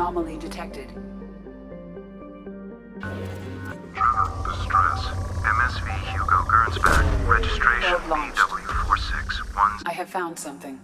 Anomaly detected. Hugo, distress. MSV Hugo Gernsback. Registration Probe launched. BW461. I have found something.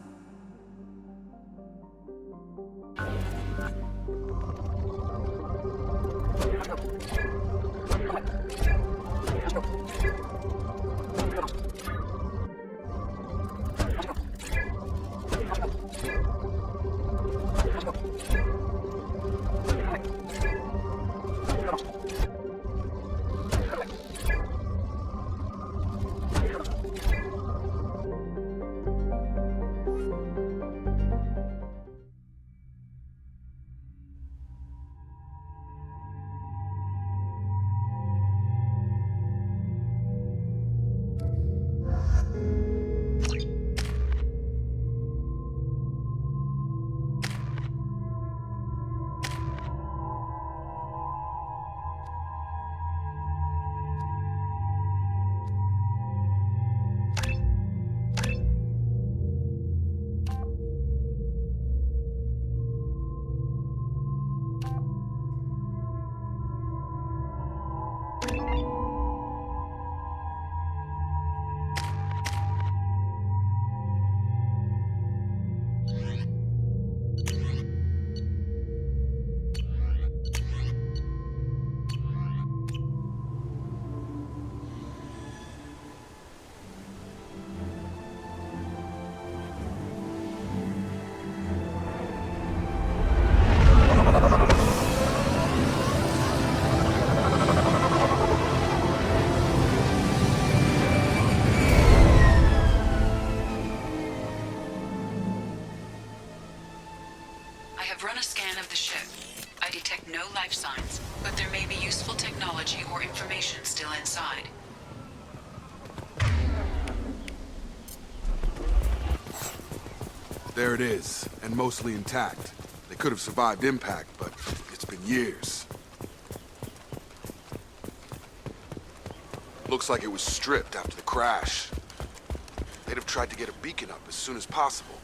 I have run a scan of the ship. I detect no life signs, but there may be useful technology or information still inside. There it is, and mostly intact. They could have survived impact, but it's been years. Looks like it was stripped after the crash. They'd have tried to get a beacon up as soon as possible.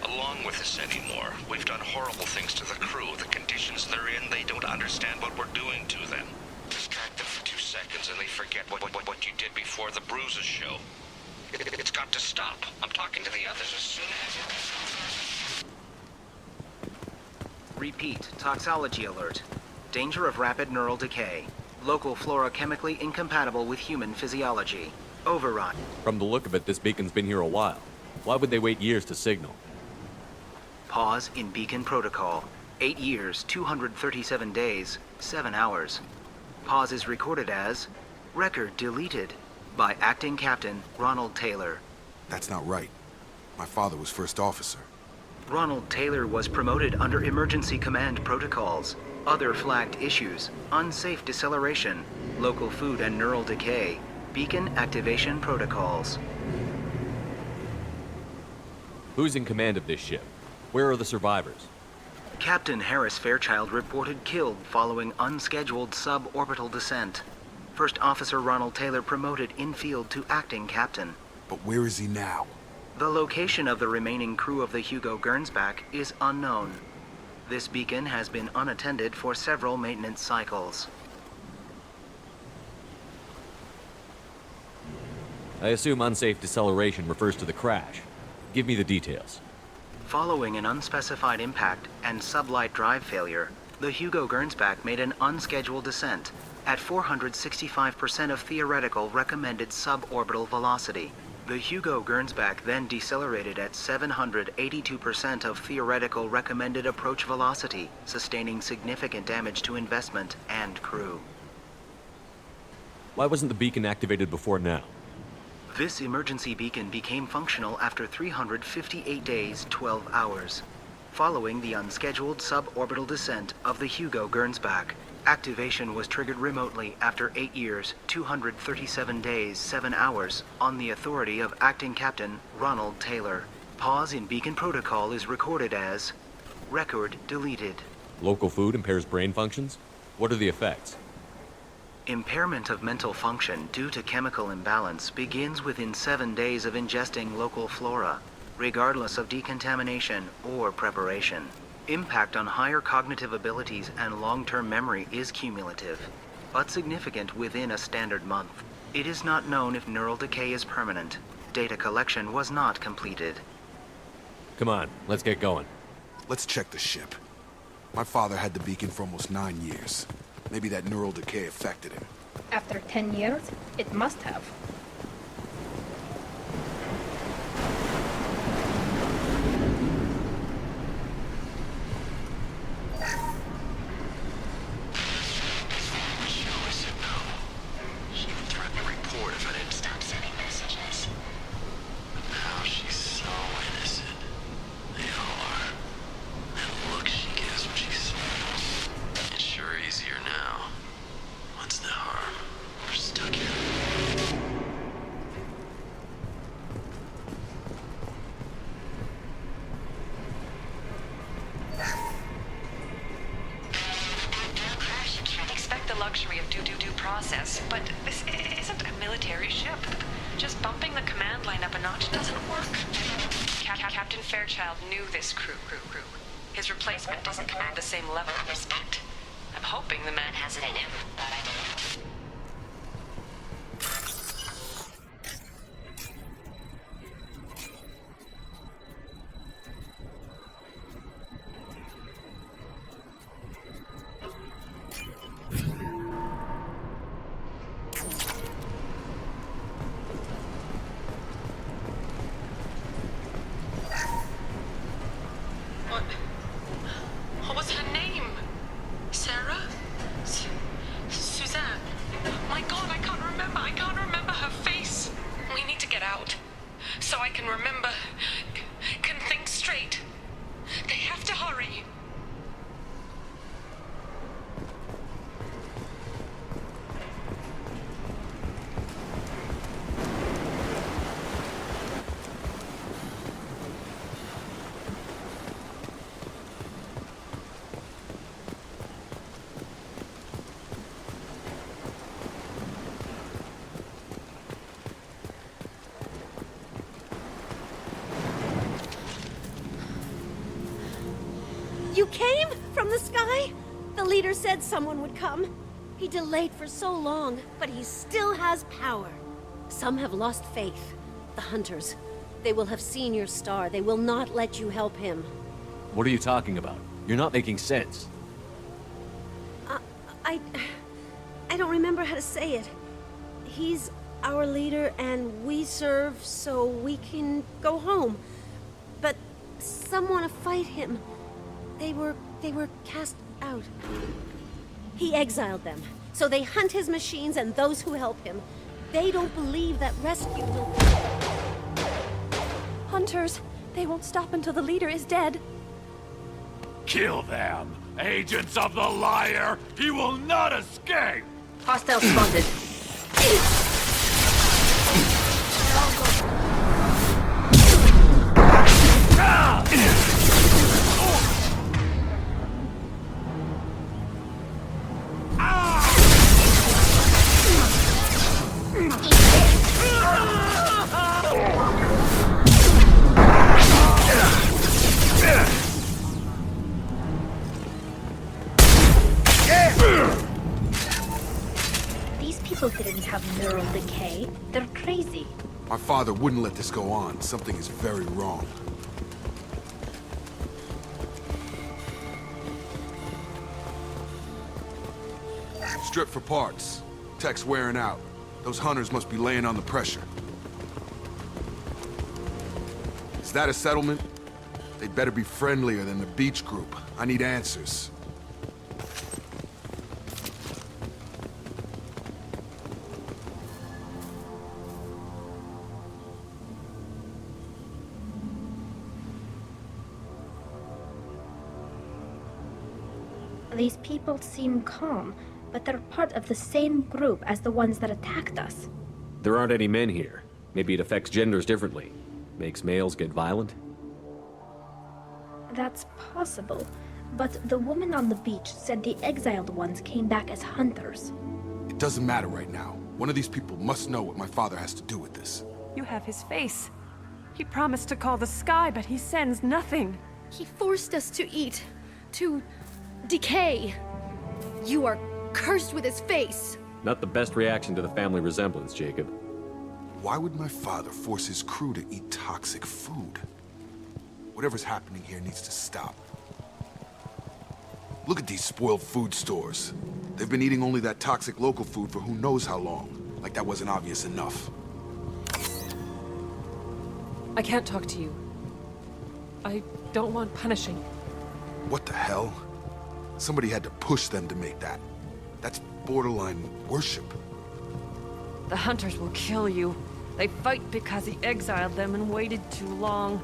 Along with this anymore. We've done horrible things to the crew. The conditions they're in, they don't understand what we're doing to them. Distract them for 2 seconds and they forget what you did before the bruises show. It's got to stop. I'm talking to the others as soon as... Repeat, toxology alert. Danger of rapid neural decay. Local flora chemically incompatible with human physiology. Override. From the look of it, this beacon's been here a while. Why would they wait years to signal? Pause in beacon protocol. 8 years, 237 days, 7 hours. Pause is recorded as record deleted by Acting Captain Ronald Taylor. That's not right. My father was first officer. Ronald Taylor was promoted under emergency command protocols. Other flagged issues: unsafe deceleration, local food and neural decay, beacon activation protocols. Who's in command of this ship? Where are the survivors? Captain Harris Fairchild reported killed following unscheduled suborbital descent. First Officer Ronald Taylor promoted in-field to acting captain. But where is he now? The location of the remaining crew of the Hugo Gernsback is unknown. This beacon has been unattended for several maintenance cycles. I assume unsafe deceleration refers to the crash. Give me the details. Following an unspecified impact and sublight drive failure, the Hugo Gernsback made an unscheduled descent at 465% of theoretical recommended suborbital velocity. The Hugo Gernsback then decelerated at 782% of theoretical recommended approach velocity, sustaining significant damage to investment and crew. Why wasn't the beacon activated before now? This emergency beacon became functional after 358 days, 12 hours. Following the unscheduled suborbital descent of the Hugo Gernsback, activation was triggered remotely after 8 years, 237 days, 7 hours, on the authority of Acting Captain Ronald Taylor. Pause in beacon protocol is recorded as record deleted. Local food impairs brain functions? What are the effects? Impairment of mental function due to chemical imbalance begins within 7 days of ingesting local flora, regardless of decontamination or preparation. Impact on higher cognitive abilities and long-term memory is cumulative, but significant within a standard month. It is not known if neural decay is permanent. Data collection was not completed. Come on, let's get going. Let's check the ship. My father had the beacon for almost 9 years. Maybe that neural decay affected him. After 10 years, it must have. She even threatened to report if I didn't stop sending messages. But now she's so innocent. They all are. That look she gives when she smiles. It's sure easier now. What's the harm? We're stuck here. I'd expect the luxury of due process, but this isn't a military ship. Just bumping the command line up a notch doesn't work. Captain Fairchild knew this crew. His replacement doesn't command the same level of respect. I'm hoping the man has it in him, but I don't. What was her name? Sarah? Suzanne? My God, I can't remember her face. We need to get out. So I can remember, can think straight. They have to hurry. You came? From the sky? The leader said someone would come. He delayed for so long, but he still has power. Some have lost faith. The hunters. They will have seen your star. They will not let you help him. What are you talking about? You're not making sense. I don't remember how to say it. He's our leader and we serve so we can go home. But some want to fight him. They were cast out. He exiled them, so they hunt his machines and those who help him. They don't believe that rescue will... Hunters! They won't stop until the leader is dead. Kill them! Agents of the liar! He will not escape! Hostile spotted. Didn't have neural decay. They're crazy. My father wouldn't let this go on. Something is very wrong. Strip for parts. Tech's wearing out. Those hunters must be laying on the pressure. Is that a settlement? They'd better be friendlier than the beach group. I need answers. These people seem calm, but they're part of the same group as the ones that attacked us. There aren't any men here. Maybe it affects genders differently. Makes males get violent? That's possible, but the woman on the beach said the exiled ones came back as hunters. It Doesn't matter right now. One of these people must know what my father has to do with this. You have his face. He promised to call the sky, but he sends nothing. He forced us to eat, to decay. You are cursed with his face. Not the best reaction to the family resemblance, Jacob. Why would my father force his crew to eat toxic food? Whatever's happening here needs to stop. Look at these spoiled food stores. They've been eating only that toxic local food for who knows how long. Like that wasn't obvious enough. I can't talk to you. I don't want punishing. What the hell? Somebody had to push them to make that. That's borderline worship. The hunters will kill you. They fight because he exiled them and waited too long.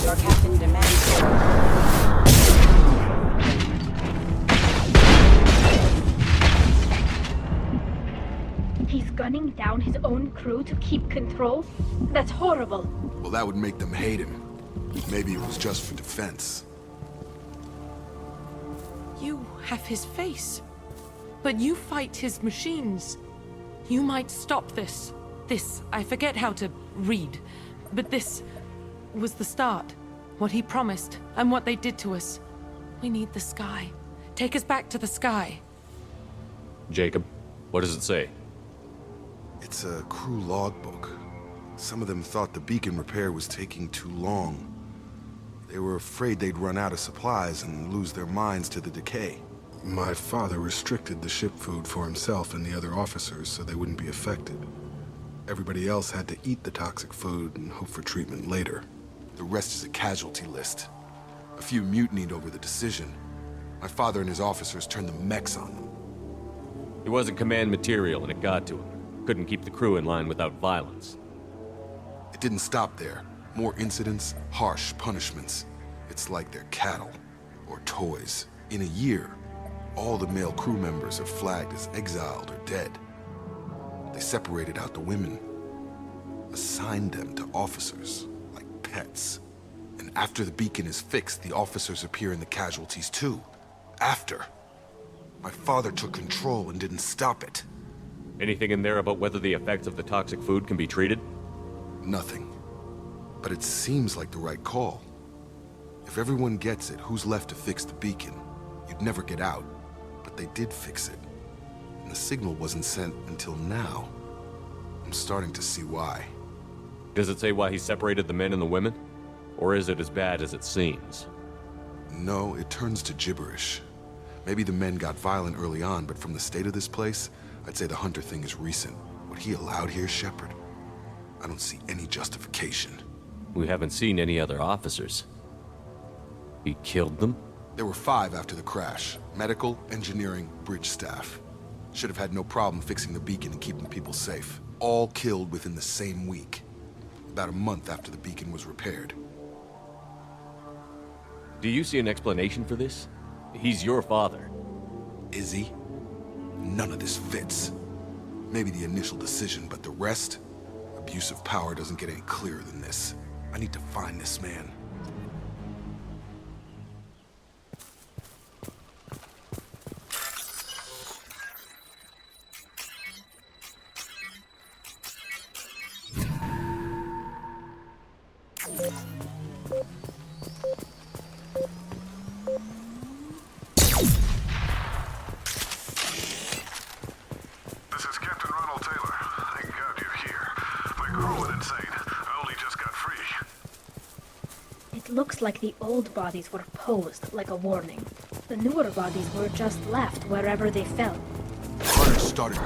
Your captain demands He's gunning down his own crew to keep control? That's horrible. Well, that would make them hate him. Maybe it was just for defense. You have his face, but you fight his machines. You might stop this. I forget how to read, but this was the start. What he promised, and what they did to us. We need the sky. Take us back to the sky. Jacob, what does it say? It's a crew logbook. Some of them thought the beacon repair was taking too long. They were afraid they'd run out of supplies and lose their minds to the decay. My father restricted the ship food for himself and the other officers so they wouldn't be affected. Everybody else had to eat the toxic food and hope for treatment later. The rest is a casualty list. A few mutinied over the decision. My father and his officers turned the mechs on them. He wasn't command material and it got to him. Couldn't keep the crew in line without violence. It didn't stop there. More incidents, harsh punishments. It's like they're cattle or toys. In a year, all the male crew members are flagged as exiled or dead. They separated out the women, assigned them to officers, like pets. And after the beacon is fixed, the officers appear in the casualties too. After. My father took control and didn't stop it. Anything in there about whether the effects of the toxic food can be treated? Nothing. But it seems like the right call. If everyone gets it, who's left to fix the beacon? You'd never get out. But they did fix it. And the signal wasn't sent until now. I'm starting to see why. Does it say why he separated the men and the women? Or is it as bad as it seems? No, it turns to gibberish. Maybe the men got violent early on, but from the state of this place, I'd say the Hunter thing is recent. What he allowed here, Shepard? I don't see any justification. We haven't seen any other officers. He killed them? There were 5 after the crash. Medical, engineering, bridge staff. Should have had no problem fixing the beacon and keeping people safe. All killed within the same week. About a month after the beacon was repaired. Do you see an explanation for this? He's your father. Is he? None of this fits. Maybe the initial decision, but the rest? Abuse of power doesn't get any clearer than this. I need to find this man. Looks like the old bodies were posed like a warning. The newer bodies were just left wherever they fell. Hunter started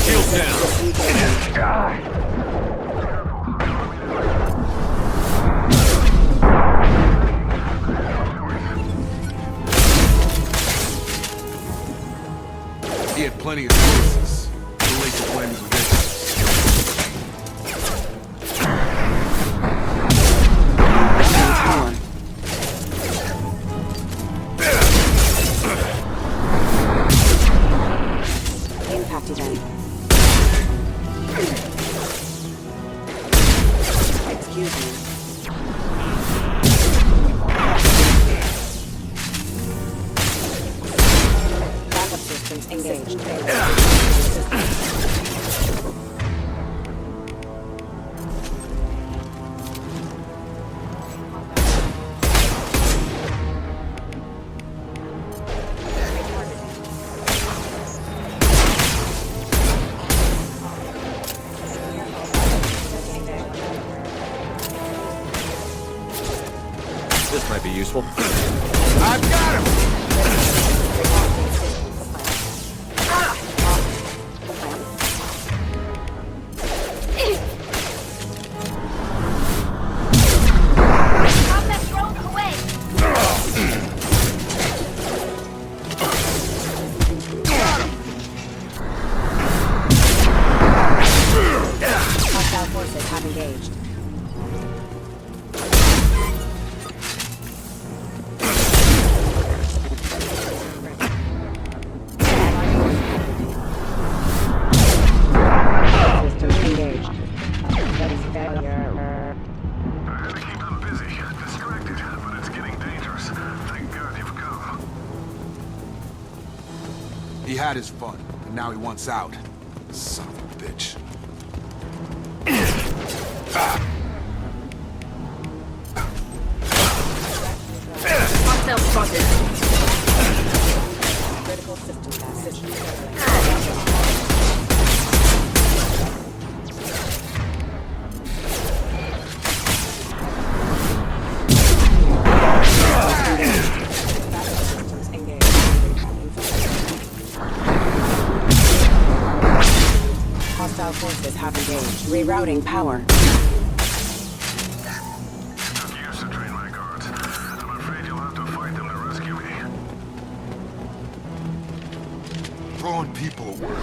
Shield down. He had plenty of choices. Too late to blame his victims. Excuse me. Backup systems engaged. This might be useful. I've got him! Combat drone away! Hostile forces have engaged. Systems engaged. That is failure. I keep them busy, distracted, but it's getting dangerous. Thank God you've come. He had his fun, and now he wants out. Son of a bitch. Hostile spotted. Critical system message. Systems engaged. Hostile forces have engaged. Rerouting power. Took years to train my guards. I'm afraid you'll have to fight them to rescue me. Throwing people away.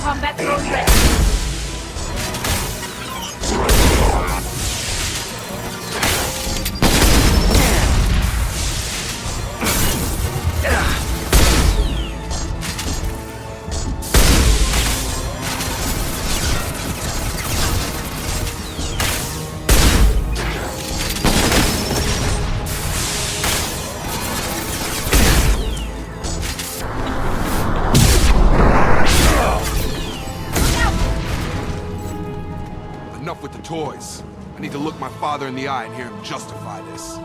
Combat drone ready. Enough with the toys. I need to look my father in the eye and hear him justify this.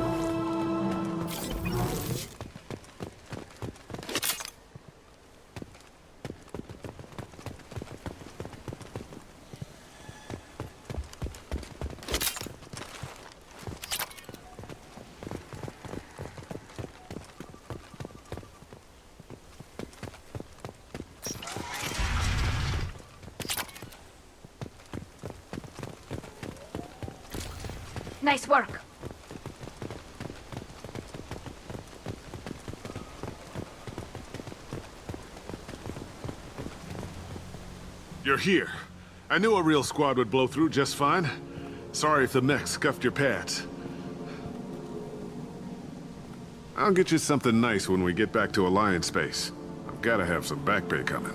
Nice work. You're here. I knew a real squad would blow through just fine. Sorry if the mech scuffed your pads. I'll get you something nice when we get back to Alliance space. I've gotta have some back pay coming.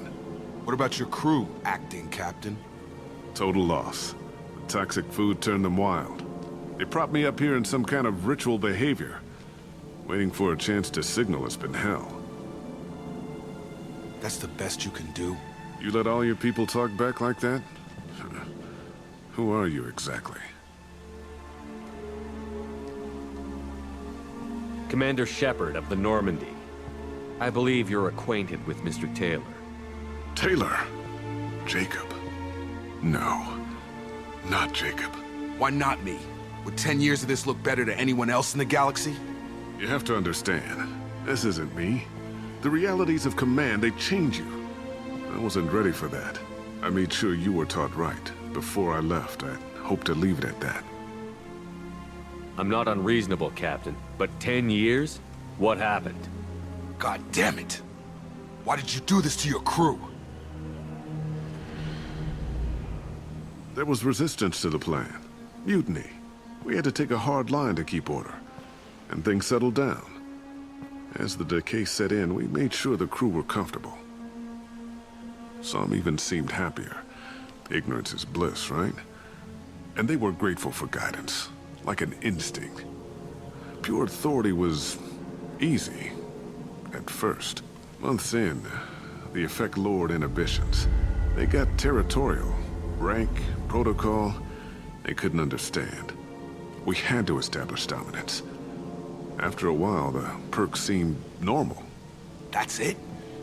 What about your crew, acting captain? Total loss. The toxic food turned them wild. They propped me up here in some kind of ritual behavior. Waiting for a chance to signal has been hell. That's the best you can do? You let all your people talk back like that? Who are you exactly? Commander Shepard of the Normandy. I believe you're acquainted with Mr. Taylor. Taylor? Jacob? No. Not Jacob. Why not me? Would 10 years of this look better to anyone else in the galaxy? You have to understand, this isn't me. The realities of command, they change you. I wasn't ready for that. I made sure you were taught right. Before I left, I hoped to leave it at that. I'm not unreasonable, Captain, but 10 years? What happened? God damn it! Why did you do this to your crew? There was resistance to the plan. Mutiny. We had to take a hard line to keep order. And things settled down. As the decay set in, we made sure the crew were comfortable. Some even seemed happier. Ignorance is bliss, right? And they were grateful for guidance, like an instinct. Pure authority was easy, at first. Months in, the effect lowered inhibitions. They got territorial. Rank, protocol, they couldn't understand. We had to establish dominance. After a while, the perks seemed normal. That's it?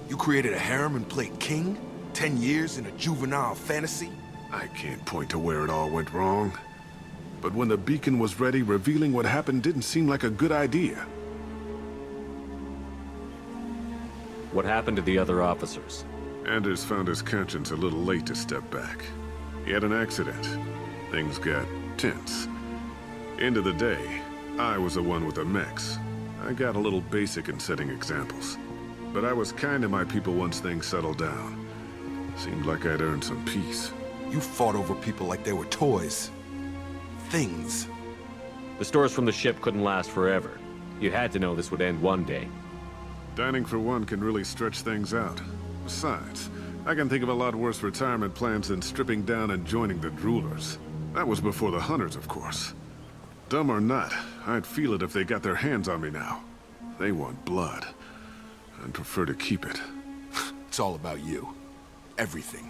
You created a harem and played king? 10 years in a juvenile fantasy? I can't point to where it all went wrong. But when the beacon was ready, revealing what happened didn't seem like a good idea. What happened to the other officers? Anders found his conscience a little late to step back. He had an accident. Things got tense. End of the day, I was the one with the mechs. I got a little basic in setting examples. But I was kind to my people once things settled down. Seemed like I'd earned some peace. You fought over people like they were toys. Things. The stores from the ship couldn't last forever. You had to know this would end one day. Dining for one can really stretch things out. Besides, I can think of a lot worse retirement plans than stripping down and joining the droolers. That was before the hunters, of course. Dumb or not, I'd feel it if they got their hands on me now. They want blood. I'd prefer to keep it. It's all about you. Everything.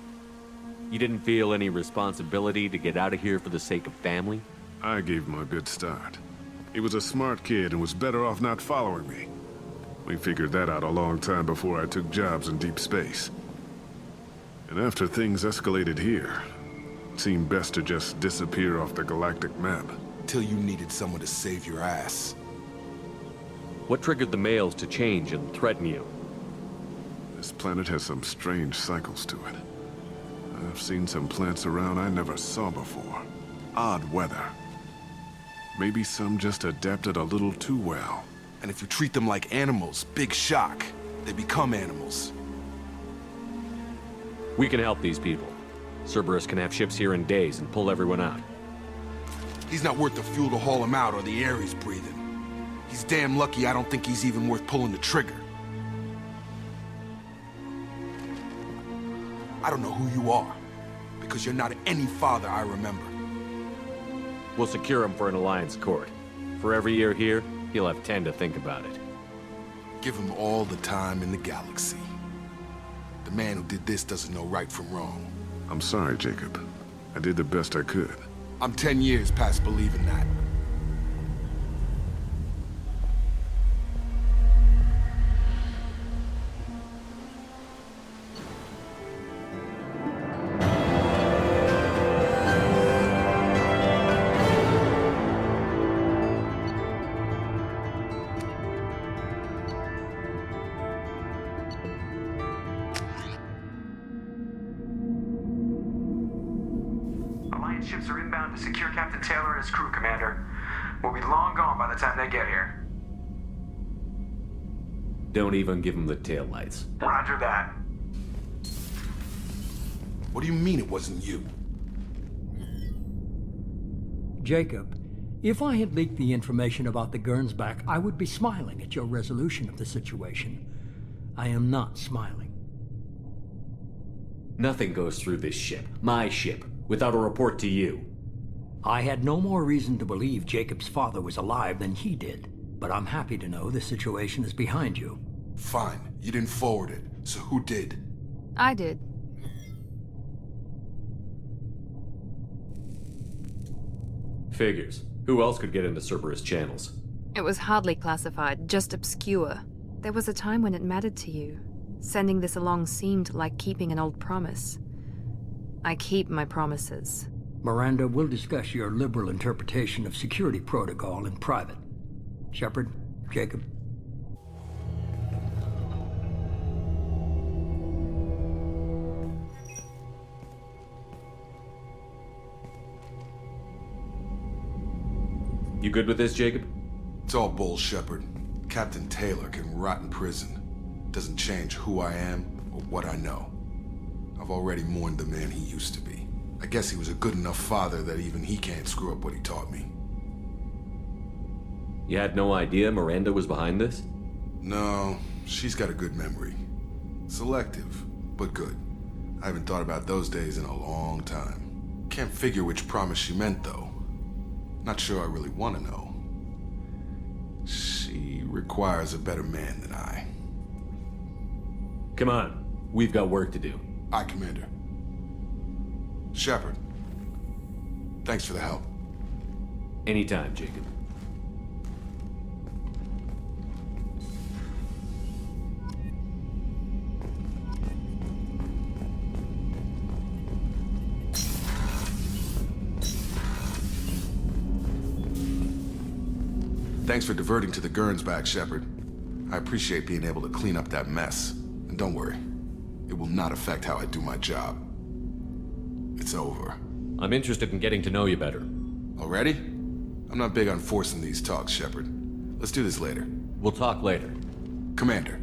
You didn't feel any responsibility to get out of here for the sake of family? I gave him a good start. He was a smart kid and was better off not following me. We figured that out a long time before I took jobs in deep space. And after things escalated here, it seemed best to just disappear off the galactic map. Till you needed someone to save your ass. What triggered the males to change and threaten you? This planet has some strange cycles to it. I've seen some plants around I never saw before. Odd weather. Maybe some just adapted a little too well. And if you treat them like animals, big shock. They become animals. We can help these people. Cerberus can have ships here in days and pull everyone out. He's not worth the fuel to haul him out or the air he's breathing. He's damn lucky I don't think he's even worth pulling the trigger. I don't know who you are, because you're not any father I remember. We'll secure him for an Alliance court. For every year here, he'll have 10 to think about it. Give him all the time in the galaxy. The man who did this doesn't know right from wrong. I'm sorry, Jacob. I did the best I could. I'm 10 years past believing that. Ships are inbound to secure Captain Taylor and his crew, Commander. We'll be long gone by the time they get here. Don't even give him the taillights. Roger that. What do you mean it wasn't you? Jacob, if I had leaked the information about the Gernsback, I would be smiling at your resolution of the situation. I am not smiling. Nothing goes through this ship, my ship, without a report to you. I had no more reason to believe Jacob's father was alive than he did, but I'm happy to know the situation is behind you. Fine, you didn't forward it, so who did? I did. Figures. Who else could get into Cerberus channels? It was hardly classified, just obscure. There was a time when it mattered to you. Sending this along seemed like keeping an old promise. I keep my promises. Miranda, we'll discuss your liberal interpretation of security protocol in private. Shepard, Jacob. You good with this, Jacob? It's all bull, Shepard. Captain Taylor can rot in prison. Doesn't change who I am or what I know. I've already mourned the man he used to be. I guess he was a good enough father that even he can't screw up what he taught me. You had no idea Miranda was behind this? No, she's got a good memory. Selective, but good. I haven't thought about those days in a long time. Can't figure which promise she meant, though. Not sure I really want to know. She requires a better man than I. Come on, we've got work to do. Aye, Commander. Shepard, thanks for the help. Anytime, Jacob. Thanks for diverting to the Gurns back, Shepard. I appreciate being able to clean up that mess. And don't worry, it will not affect how I do my job. It's over. I'm interested in getting to know you better. Already? I'm not big on forcing these talks, Shepard. Let's do this later. We'll talk later. Commander.